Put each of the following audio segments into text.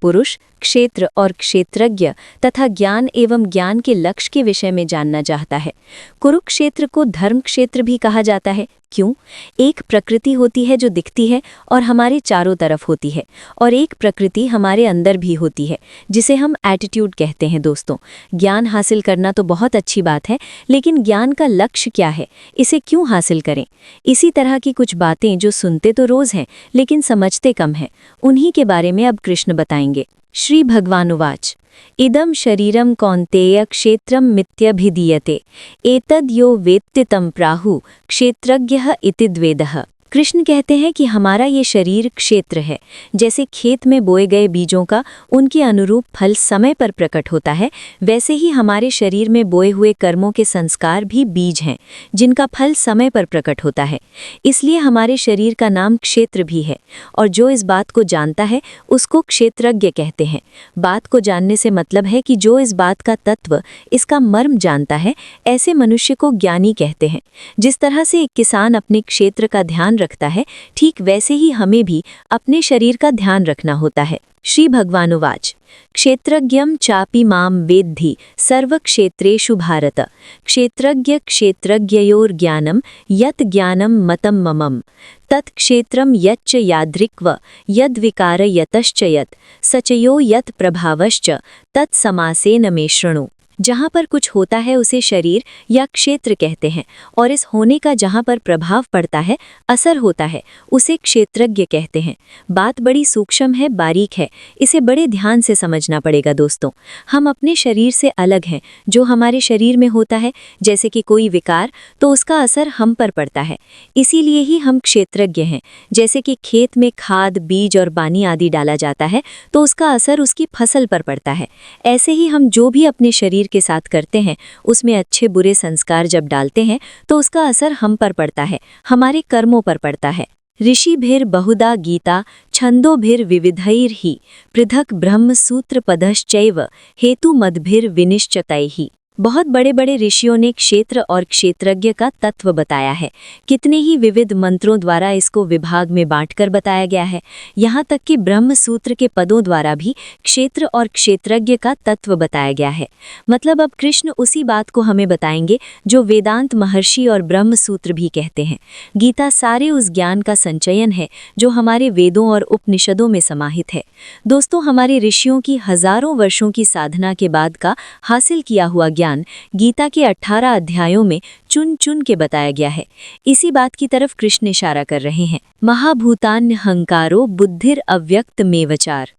पुरुष, क्षेत्र और क्षेत्रज्ञ तथा ज्ञान एवं ज्ञान के लक्ष्य के विषय में जानना चाहता है। कुरुक्षेत्र को धर्म क्षेत्र भी कहा जाता है। क्यों? एक प्रकृति होती है जो दिखती है और हमारे चारों तरफ होती है, और एक प्रकृति हमारे अंदर भी होती है जिसे हम एटीट्यूड कहते हैं। दोस्तों, ज्ञान हासिल करना तो बहुत अच्छी बात है, लेकिन ज्ञान का लक्ष्य क्या है, इसे क्यों हासिल करें? इसी तरह की कुछ बातें जो सुनते तो रोज हैं लेकिन समझते कम हैं, उन्हीं के बारे में अब कृष्ण बताएंगे। श्री भगवानुवाच इदं शरीरं कौन्तेय क्षेत्रं मित्यभिधीयते एतद् यो वेत्ति तं प्राहु क्षेत्रज्ञः इति द्वेदः। कृष्ण कहते हैं कि हमारा ये शरीर क्षेत्र है। जैसे खेत में बोए गए बीजों का उनके अनुरूप फल समय पर प्रकट होता है, वैसे ही हमारे शरीर में बोए हुए कर्मों के संस्कार भी बीज हैं जिनका फल समय पर प्रकट होता है। इसलिए हमारे शरीर का नाम क्षेत्र भी है, और जो इस बात को जानता है उसको क्षेत्रज्ञ कहते हैं। बात को जानने से मतलब है कि जो इस बात का तत्व, इसका मर्म जानता है, ऐसे मनुष्य को ज्ञानी कहते हैं। जिस तरह से एक किसान अपने क्षेत्र का ध्यान रखता है, ठीक वैसे ही हमें भी अपने शरीर का ध्यान रखना होता है। श्री भगवानुवाच क्षेत्रज्ञं चापि मां वेद्धि सर्वक्षेत्रेषु भारत क्षेत्रज्ञ क्षेत्रज्ञयोर्ज्ञानं यत् ज्ञानं मतं ममम् तत् क्षेत्रं यच्च यादृक्व यद्विकार यतश्च यत् सचयो यत् प्रभावश्च तत् समासेन मे शृणु। जहाँ पर कुछ होता है उसे शरीर या क्षेत्र कहते हैं, और इस होने का जहाँ पर प्रभाव पड़ता है, असर होता है, उसे क्षेत्रज्ञ कहते हैं। बात बड़ी सूक्ष्म है, बारीक है, इसे बड़े ध्यान से समझना पड़ेगा। दोस्तों, हम अपने शरीर से अलग हैं। जो हमारे शरीर में होता है, जैसे कि कोई विकार, तो उसका असर हम पर पड़ता है, इसीलिए ही हम क्षेत्रज्ञ हैं। जैसे कि खेत में खाद, बीज और पानी आदि डाला जाता है तो उसका असर उसकी फसल पर पड़ता है। ऐसे ही हम जो भी अपने शरीर के साथ करते हैं, उसमें अच्छे बुरे संस्कार जब डालते हैं तो उसका असर हम पर पड़ता है, हमारे कर्मों पर पड़ता है। ऋषिभिर बहुधा गीता छंदोभिर विविधैर्हि पृथक ब्रह्म सूत्र पदश्चैव हेतु मदभिर विनिश्चतैहि। बहुत बड़े बड़े ऋषियों ने क्षेत्र और क्षेत्रज्ञ का तत्व बताया है। कितने ही विविध मंत्रों द्वारा इसको विभाग में बांटकर बताया गया है। यहाँ तक कि ब्रह्म सूत्र के पदों द्वारा भी क्षेत्र और क्षेत्रज्ञ का तत्व बताया गया है। मतलब अब कृष्ण उसी बात को हमें बताएंगे जो वेदांत महर्षि और ब्रह्म सूत्र भी कहते हैं। गीता सारे उस ज्ञान का संचयन है जो हमारे वेदों और उपनिषदों में समाहित है। दोस्तों, हमारे ऋषियों की हजारों वर्षों की साधना के बाद का हासिल किया हुआ ज्ञान गीता के 18 अध्यायों में चुन चुन के बताया गया है। इसी बात की तरफ कृष्ण इशारा कर रहे हैं। महाभूतान्य हंकारो बुद्धिर अव्यक्त मेवचार।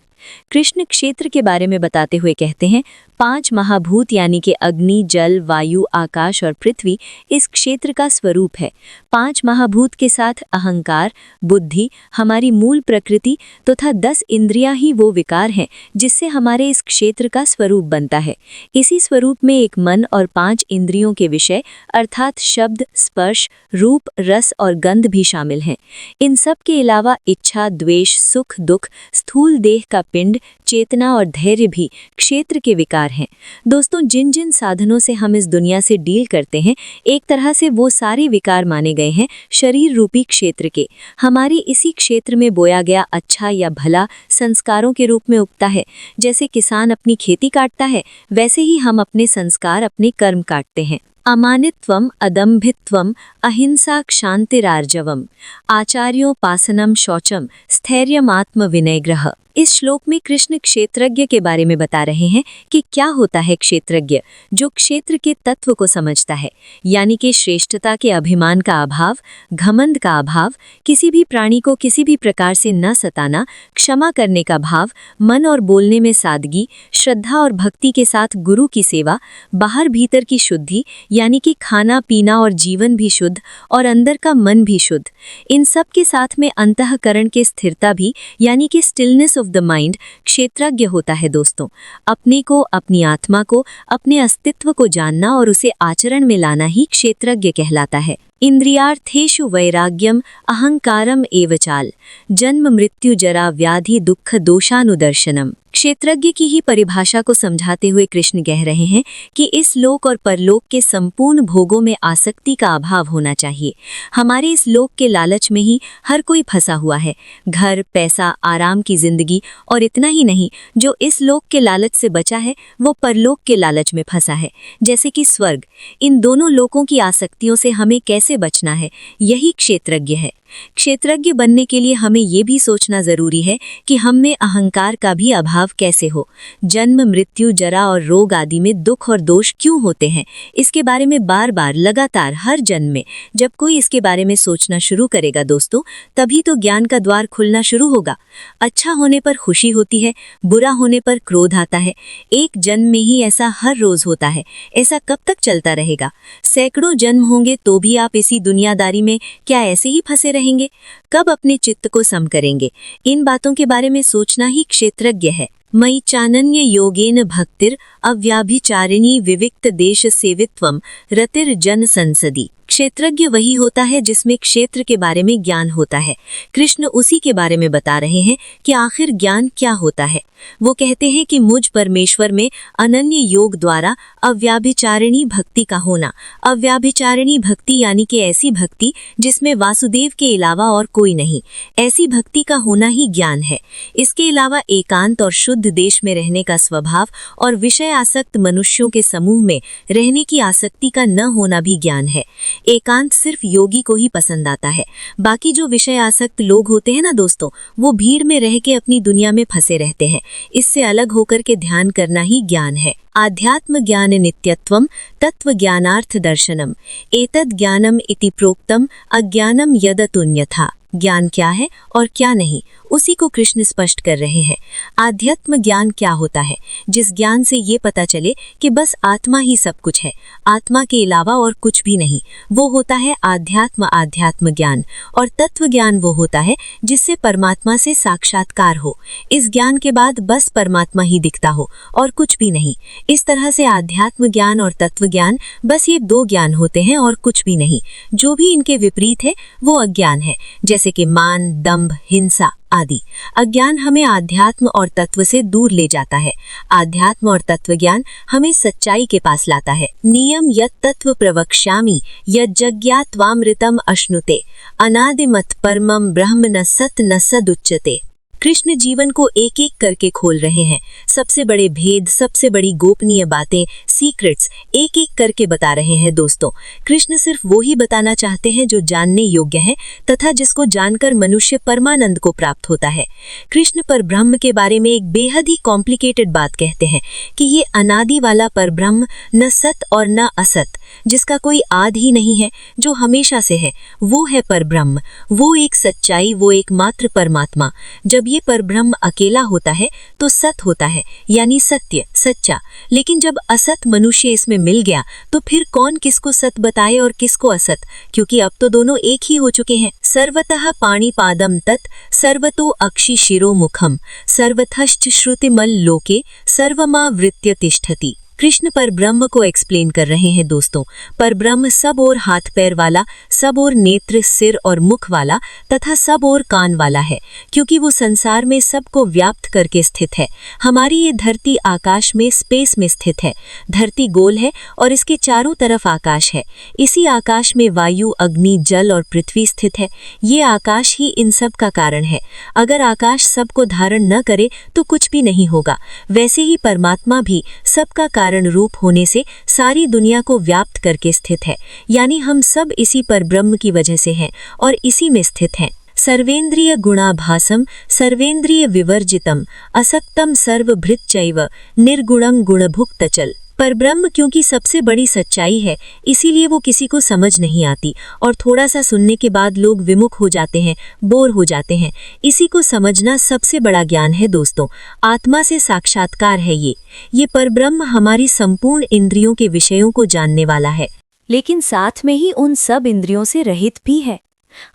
कृष्ण क्षेत्र के बारे में बताते हुए कहते हैं, 5 महाभूत यानी कि अग्नि, जल, वायु, आकाश और पृथ्वी इस क्षेत्र का स्वरूप है। 5 महाभूत के साथ अहंकार, बुद्धि, हमारी मूल प्रकृति तथा 10 इंद्रियां ही वो विकार हैं जिससे हमारे इस क्षेत्र का स्वरूप बनता है। इसी स्वरूप में एक मन और 5 इंद्रियों के विषय अर्थात शब्द, स्पर्श, रूप, रस और गंध भी शामिल हैं। इन सब के अलावा इच्छा, द्वेष, सुख, दुख, स्थूल देह का पिंड, चेतना और धैर्य भी क्षेत्र के विकार हैं। दोस्तों, जिन जिन साधनों से हम इस दुनिया से डील करते हैं, एक तरह से वो सारे विकार माने गए हैं शरीर रूपी क्षेत्र के। हमारे इसी क्षेत्र में बोया गया अच्छा या भला संस्कारों के रूप में उगता है। जैसे किसान अपनी खेती काटता है, वैसे ही हम अपने संस्कार, अपने कर्म काटते हैं। अमानित्वम, अदम्भित्वम, अहिंसा, क्षांतिरार्जवम, आचार्योपासनम, शौचम, स्थैर्यमात्म विनयग्रह। इस श्लोक में कृष्ण क्षेत्रज्ञ के बारे में बता रहे हैं कि क्या होता है क्षेत्रज्ञ, जो क्षेत्र के तत्व को समझता है, यानी कि श्रेष्ठता के अभिमान का अभाव, घमंड का अभाव, किसी भी प्राणी को किसी भी प्रकार से न सताना, क्षमा करने का भाव, मन और बोलने में सादगी, श्रद्धा और भक्ति के साथ गुरु की सेवा, बाहर भीतर की शुद्धि यानी कि खाना पीना और जीवन भी शुद्ध और अंदर का मन भी शुद्ध। इन सब के साथ में अंतःकरण की स्थिरता भी यानी कि स्टिलनेस ऑफ द माइंड क्षेत्रज्ञ होता है। दोस्तों, अपने को, अपनी आत्मा को, अपने अस्तित्व को जानना और उसे आचरण में लाना ही क्षेत्रज्ञ कहलाता है। इंद्रियार्थेषु वैराग्यम अहंकारम एव चाल जन्म मृत्यु जरा व्याधि दुख दोषानुदर्शनम। क्षेत्रज्ञ की ही परिभाषा को समझाते हुए कृष्ण कह रहे हैं कि इस लोक और परलोक के संपूर्ण भोगों में आसक्ति का अभाव होना चाहिए। हमारे इस लोक के लालच में ही हर कोई फंसा हुआ है, घर, पैसा, आराम की जिंदगी, और इतना ही नहीं, जो इस लोक के लालच से बचा है वो परलोक के लालच में फंसा है, जैसे कि स्वर्ग। इन दोनों लोकों की आसक्तियों से हमें कैसे बचना है, यही क्षेत्रज्ञ है। क्षेत्रज्ञ बनने के लिए हमें ये भी सोचना जरूरी है कि हम में अहंकार का भी अभाव कैसे हो। जन्म मृत्यु जरा और रोग आदि में दुख और दोष क्यों होते हैं, इसके बारे में बार बार लगातार हर जन्म में जब कोई इसके बारे में सोचना शुरू करेगा दोस्तों, तभी तो ज्ञान का द्वार खुलना शुरू होगा। अच्छा होने पर खुशी होती है, बुरा होने पर क्रोध आता है। एक जन्म में ही ऐसा हर रोज होता है। ऐसा कब तक चलता रहेगा? सैकड़ों जन्म होंगे तो भी आप इसी दुनियादारी में क्या ऐसे ही फंसे रहेंगे? कब अपने चित्त को सम करेंगे? इन बातों के बारे में सोचना ही क्षेत्रज्ञ है। मयि चानन्य योगेन भक्तिर अव्याभिचारिणी विविक्त देश सेवित्वम रतिर जन संसदी। क्षेत्रज्ञ वही होता है जिसमें क्षेत्र के बारे में ज्ञान होता है। कृष्ण उसी के बारे में बता रहे हैं कि आखिर ज्ञान क्या होता है। वो कहते हैं कि मुझ परमेश्वर में अनन्य योग द्वारा अव्याभिचारिणी भक्ति का होना। अव्याभिचारिणी भक्ति यानी कि ऐसी भक्ति जिसमें वासुदेव के अलावा और कोई नहीं, ऐसी भक्ति का होना ही ज्ञान है। इसके अलावा एकांत और शुद्ध देश में रहने का स्वभाव और विषय आसक्त मनुष्यों के समूह में रहने की आसक्ति का न होना भी ज्ञान है। एकांत सिर्फ योगी को ही पसंद आता है। बाकी जो विषय आसक्त लोग होते हैं ना दोस्तों, वो भीड़ में रह के अपनी दुनिया में फंसे रहते हैं। इससे अलग होकर के ध्यान करना ही ज्ञान है। आध्यात्म ज्ञान नित्यत्वम तत्व ज्ञानार्थ दर्शनम एतद् ज्ञानम इति प्रोक्तम अज्ञानम यदतुन्यथा। ज्ञान क्या है और क्या नहीं, उसी को कृष्ण स्पष्ट कर रहे हैं। आध्यात्म ज्ञान क्या होता है? जिस ज्ञान से ये पता चले कि बस आत्मा ही सब कुछ है, आत्मा के अलावा और कुछ भी नहीं, वो होता है आध्यात्म ज्ञान। और तत्व ज्ञान वो होता है जिससे परमात्मा से साक्षात्कार हो। इस ज्ञान के बाद बस परमात्मा ही दिखता हो और कुछ भी नहीं। इस तरह से आध्यात्म ज्ञान और तत्व ज्ञान, बस ये दो ज्ञान होते हैं और कुछ भी नहीं। जो भी इनके विपरीत है वो अज्ञान है, जैसे कि मान, दंभ, हिंसा आदि। अज्ञान हमें आध्यात्म और तत्व से दूर ले जाता है। आध्यात्म और तत्व ज्ञान हमें सच्चाई के पास लाता है। नियम यत् तत्व प्रवक्ष्यामि यज्ज्ञात्वामृतम अश्नुते अनादिमत् परमं ब्रह्म न सत् न सदुच्यते। कृष्ण जीवन को एक एक करके खोल रहे हैं। सबसे बड़े भेद, सबसे बड़ी गोपनीय बातें, सीक्रेट्स एक एक करके बता रहे हैं दोस्तों। कृष्ण सिर्फ वो ही बताना चाहते हैं जो जानने योग्य है तथा जिसको जानकर मनुष्य परमानंद को प्राप्त होता है। कृष्ण पर ब्रह्म के बारे में एक बेहद ही कॉम्प्लिकेटेड बात कहते हैं कि ये अनादि वाला पर ब्रह्म न सत और न असत, जिसका कोई आदि ही नहीं है, जो हमेशा से है, वो है पर ब्रह्म। वो एक सच्चाई, वो एकमात्र परमात्मा। जब ये परब्रह्म अकेला होता है तो सत होता है, यानी सत्य, सच्चा। लेकिन जब असत मनुष्य इसमें मिल गया तो फिर कौन किसको सत बताए और किसको असत, क्योंकि अब तो दोनों एक ही हो चुके हैं। सर्वतः पाणिपादम तत् सर्वतो अक्षि शिरो मुखम सर्वथश्च श्रुतिमल लोके सर्वमावृत्य तिष्ठति। कृष्ण पर ब्रह्म को एक्सप्लेन कर रहे हैं दोस्तों। पर ब्रह्म सब और हाथ पैर वाला, सब और नेत्र, सिर और मुख वाला तथा सब और कान वाला है, क्योंकि वो संसार में सबको व्याप्त करके स्थित है। हमारी ये धरती आकाश में, स्पेस में स्थित है। धरती गोल है और इसके चारों तरफ आकाश है। इसी आकाश में वायु, अग्नि, जल और पृथ्वी स्थित है। ये आकाश ही इन सब का कारण है। अगर आकाश सबको धारण न करे तो कुछ भी नहीं होगा। वैसे ही परमात्मा भी सबका कारण रूप होने से सारी दुनिया को व्याप्त करके स्थित है। यानी हम सब इसी पर ब्रह्म की वजह से हैं और इसी में स्थित हैं। सर्वेन्द्रिय गुणाभासम सर्वेन्द्रिय विवर्जितम असक्तम सर्वभृतचैव निर्गुणं गुणभुक्तचल। पर ब्रह्म क्योंकि सबसे बड़ी सच्चाई है, इसीलिए वो किसी को समझ नहीं आती और थोड़ा सा सुनने के बाद लोग विमुख हो जाते हैं, बोर हो जाते हैं। इसी को समझना सबसे बड़ा ज्ञान है दोस्तों। आत्मा से साक्षात्कार है ये परब्रह्म हमारी संपूर्ण इंद्रियों के विषयों को जानने वाला है, लेकिन साथ में ही उन सब इंद्रियों से रहित भी है।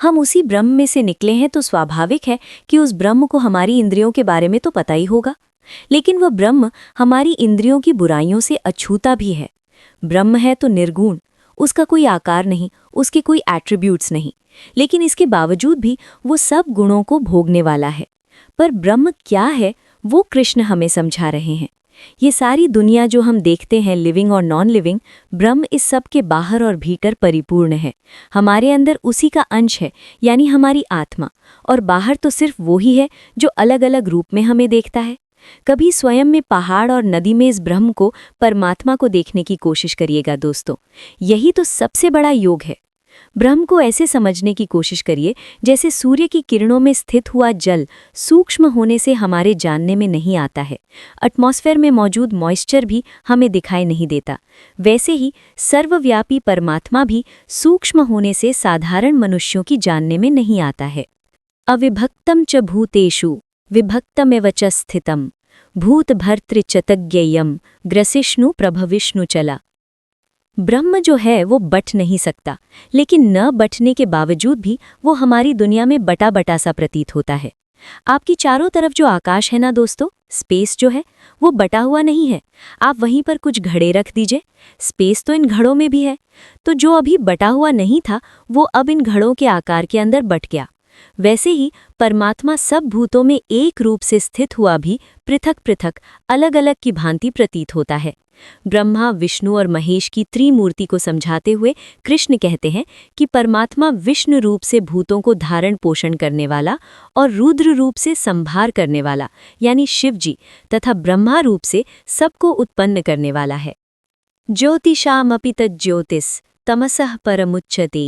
हम उसी ब्रह्म में से निकले हैं तो स्वाभाविक है कि उस ब्रह्म को हमारी इंद्रियों के बारे में तो पता ही होगा। लेकिन वह ब्रह्म हमारी इंद्रियों की बुराइयों से अछूता भी है। ब्रह्म है तो निर्गुण, उसका कोई आकार नहीं, उसके कोई एट्रीब्यूट्स नहीं, लेकिन इसके बावजूद भी वो सब गुणों को भोगने वाला है। पर ब्रह्म क्या है वो कृष्ण हमें समझा रहे हैं। ये सारी दुनिया जो हम देखते हैं, लिविंग और नॉन लिविंग, ब्रह्म इस सब के बाहर और भीतर परिपूर्ण है। हमारे अंदर उसी का अंश है, यानी हमारी आत्मा, और बाहर तो सिर्फ वो ही है जो अलग अलग रूप में हमें देखता है। कभी स्वयं में पहाड़ और नदी में इस ब्रह्म को, परमात्मा को देखने की कोशिश करिएगा दोस्तों। यही तो सबसे बड़ा योग है। ब्रह्म को ऐसे समझने की कोशिश करिए जैसे सूर्य की किरणों में स्थित हुआ जल सूक्ष्म होने से हमारे जानने में नहीं आता है। एटमॉस्फेयर में मौजूद मॉइस्चर भी हमें दिखाई नहीं देता। वैसे ही सर्वव्यापी परमात्मा भी सूक्ष्म होने से साधारण मनुष्यों की जानने में नहीं आता है। अविभक्तम च भूतेषु विभक्तमेव च स्थितम भूतभर्तृ च तज्ञेयम ग्रसिष्णु प्रभविष्णु चला। ब्रह्म जो है वो बट नहीं सकता, लेकिन न बटने के बावजूद भी वो हमारी दुनिया में बटा बटा सा प्रतीत होता है। आपकी चारों तरफ जो आकाश है ना दोस्तों, स्पेस जो है वो बटा हुआ नहीं है। आप वहीं पर कुछ घड़े रख दीजिए, स्पेस तो इन घड़ों में भी है। तो जो अभी बटा हुआ नहीं था वो अब इन घड़ों के आकार के अंदर बट गया। वैसे ही परमात्मा सब भूतों में एक रूप से स्थित हुआ भी पृथक पृथक अलग अलग की भांति प्रतीत होता है। ब्रह्मा, विष्णु और महेश की त्रिमूर्ति को समझाते हुए कृष्ण कहते हैं कि परमात्मा विष्णु रूप से भूतों को धारण पोषण करने वाला और रुद्र रूप से संभार करने वाला यानी शिव जी तथा ब्रह्मा रूप से सबको उत्पन्न करने वाला है। ज्योतिषामपि तज्ज्योतिस् तमसः परमुच्यते।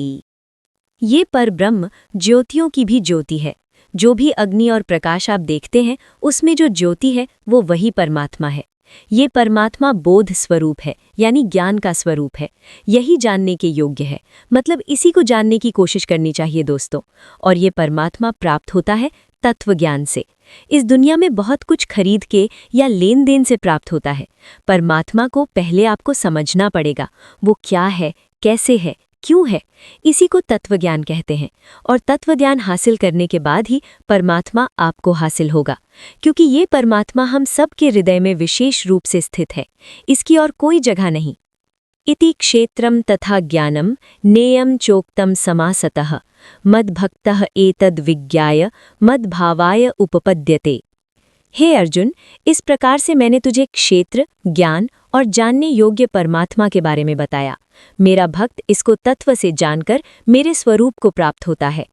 ये परब्रह्म ज्योतियों की भी ज्योति है। जो भी अग्नि और प्रकाश आप देखते हैं उसमें जो ज्योति है वो वही परमात्मा है। ये परमात्मा बोध स्वरूप है, यानी ज्ञान का स्वरूप है। यही जानने के योग्य है, मतलब इसी को जानने की कोशिश करनी चाहिए दोस्तों। और ये परमात्मा प्राप्त होता है तत्व ज्ञान से। इस दुनिया में बहुत कुछ खरीद के या लेन देन से प्राप्त होता है। परमात्मा को पहले आपको समझना पड़ेगा, वो क्या है, कैसे है, क्यों है। इसी को तत्वज्ञान कहते हैं। और तत्वज्ञान हासिल करने के बाद ही परमात्मा आपको हासिल होगा, क्योंकि ये परमात्मा हम सब के हृदय में विशेष रूप से स्थित है। इसकी और कोई जगह नहीं। इति क्षेत्रम तथा ज्ञानम नेयम चोक्तम समासतः मद्भक्तः एतद् विज्ञाय मद्भावाय उपपद्यते। हे अर्जुन, इस प्रकार से मैंने तुझे क्षेत्र, ज्ञान और जानने योग्य परमात्मा के बारे में बताया। मेरा भक्त इसको तत्व से जानकर मेरे स्वरूप को प्राप्त होता है।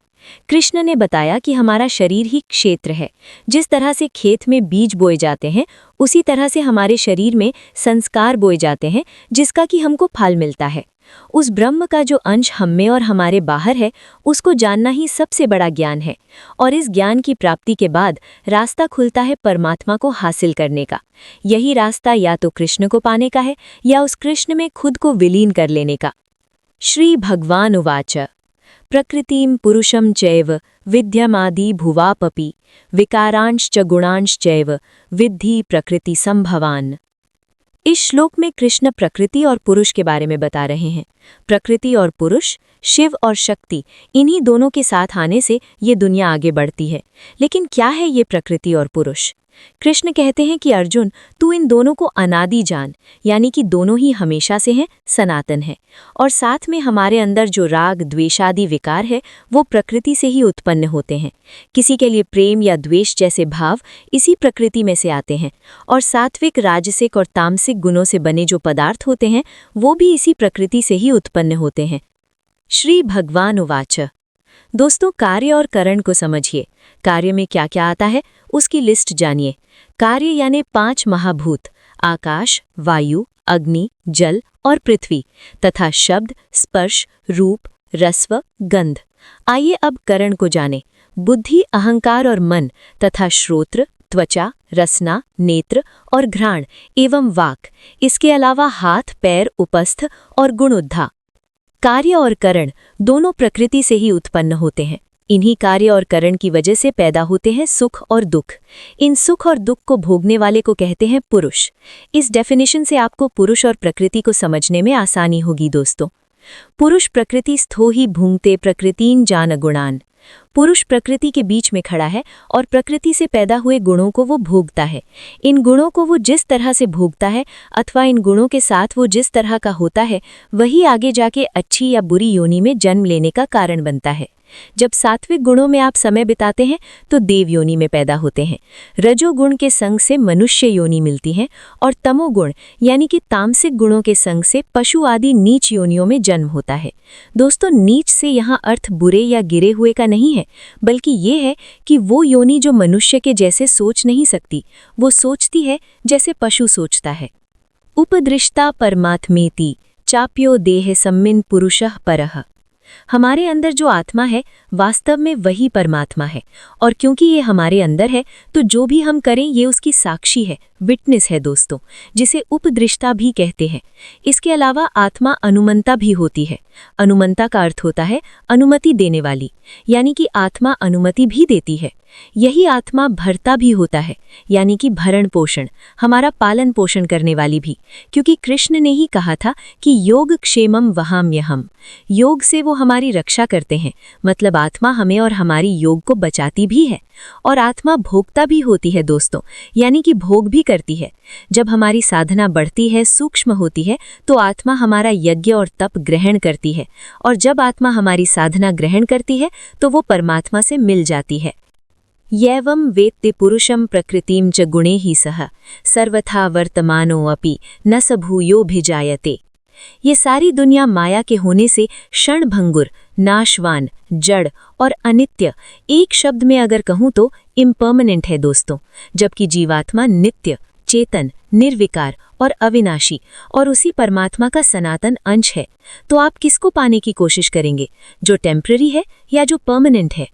कृष्ण ने बताया कि हमारा शरीर ही क्षेत्र है। जिस तरह से खेत में बीज बोए जाते हैं उसी तरह से हमारे शरीर में संस्कार बोए जाते हैं जिसका कि हमको फल मिलता है। उस ब्रह्म का जो अंश हम में और हमारे बाहर है उसको जानना ही सबसे बड़ा ज्ञान है। और इस ज्ञान की प्राप्ति के बाद रास्ता खुलता है परमात्मा को हासिल करने का। यही रास्ता या तो कृष्ण को पाने का है या उस कृष्ण में खुद को विलीन कर लेने का। श्री भगवान उवाच प्रकृतिं पुरुषं चैव विद्यमादि भुवापपि विकारांश्च गुणांश्चैव विद्धि प्रकृति संभवान। इस श्लोक में कृष्ण प्रकृति और पुरुष के बारे में बता रहे हैं। प्रकृति और पुरुष, शिव और शक्ति, इन्हीं दोनों के साथ आने से ये दुनिया आगे बढ़ती है। लेकिन क्या है ये प्रकृति और पुरुष? कृष्ण कहते हैं कि अर्जुन, तू इन दोनों को अनादि जान, यानी कि दोनों ही हमेशा से हैं, सनातन है। और साथ में हमारे अंदर जो राग, द्वेषादि विकार है वो प्रकृति से ही उत्पन्न होते हैं। किसी के लिए प्रेम या द्वेष जैसे भाव इसी प्रकृति में से आते हैं। और सात्विक, राजसिक और तामसिक गुणों से बने जो पदार्थ होते हैं वो भी इसी प्रकृति से ही उत्पन्न होते हैं। श्री भगवान उवाच। दोस्तों, कार्य और करण को समझिए। कार्य में क्या क्या आता है उसकी लिस्ट जानिए। कार्य यानी 5 महाभूत, आकाश, वायु, अग्नि, जल और पृथ्वी, तथा शब्द, स्पर्श, रूप, रस्व, गंध। आइए अब करण को जानें। बुद्धि, अहंकार और मन तथा श्रोत्र, त्वचा, रसना, नेत्र और घ्राण एवं वाक। इसके अलावा हाथ, पैर, उपस्थ और गुणोद्धा। कार्य और करण दोनों प्रकृति से ही उत्पन्न होते हैं। इन्हीं कार्य और करण की वजह से पैदा होते हैं सुख और दुख। इन सुख और दुख को भोगने वाले को कहते हैं पुरुष। इस डेफिनेशन से आपको पुरुष और प्रकृति को समझने में आसानी होगी दोस्तों। पुरुष प्रकृति स्थो ही भुंगते प्रकृतिन जान गुणान। पुरुष प्रकृति के बीच में खड़ा है और प्रकृति से पैदा हुए गुणों को वो भोगता है। इन गुणों को वो जिस तरह से भोगता है अथवा इन गुणों के साथ वो जिस तरह का होता है वही आगे जाके अच्छी या बुरी योनि में जन्म लेने का कारण बनता है। जब सात्विक गुणों में आप समय बिताते हैं तो देव योनि में पैदा होते हैं। रजोगुण के संग से मनुष्य योनि मिलती है और तमोगुण यानी कि तामसिक गुणों के संग से पशु आदि नीच योनियों में जन्म होता है। दोस्तों, नीच से यहाँ अर्थ बुरे या गिरे हुए का नहीं है, बल्कि ये है कि वो योनि जो मनुष्य के जैसे सोच नहीं सकती, वो सोचती है जैसे पशु सोचता है। उपदृष्टा परमात्मेति चाप्यो देह सम्मिन पुरुषः परः। हमारे अंदर जो आत्मा है वास्तव में वही परमात्मा है, और क्योंकि ये हमारे अंदर है तो जो भी हम करें ये उसकी साक्षी है, विटनेस है दोस्तों, जिसे उपदृष्टा भी कहते हैं। इसके अलावा आत्मा अनुमंता भी होती है। अनुमंता का अर्थ होता है अनुमति देने वाली, यानी कि आत्मा अनुमति भी देती है। यही आत्मा भर्ता भी होता है, यानी कि भरण पोषण, हमारा पालन पोषण करने वाली भी, क्योंकि कृष्ण ने ही कहा था कि योग क्षेमम वहाम्यहम्। योग से वो हमारी रक्षा करते हैं, मतलब आत्मा हमें और हमारी योग को बचाती भी है। और आत्मा भोगता भी होती है दोस्तों, यानी कि भोग भी करती है। जब हमारी साधना बढ़ती है, सूक्ष्म होती है, तो आत्मा हमारा यज्ञ और तप ग्रहण करती है, और जब आत्मा हमारी साधना ग्रहण करती है तो वो परमात्मा से मिल जाती है। यैवं वेत्ति पुरुषं प्रकृतिं च गुणैः सह सर्वथा वर्तमानोऽपि न स भूयोऽभिजायते। ये सारी दुनिया माया के होने से क्षणभंगुर, नाशवान, जड़ और अनित्य, एक शब्द में अगर कहूँ तो इम्पर्मनेंट है दोस्तों, जबकि जीवात्मा नित्य, चेतन, निर्विकार और अविनाशी और उसी परमात्मा का सनातन अंश है। तो आप किसको पाने की कोशिश करेंगे, जो टेम्पररी है या जो परमानेंट है?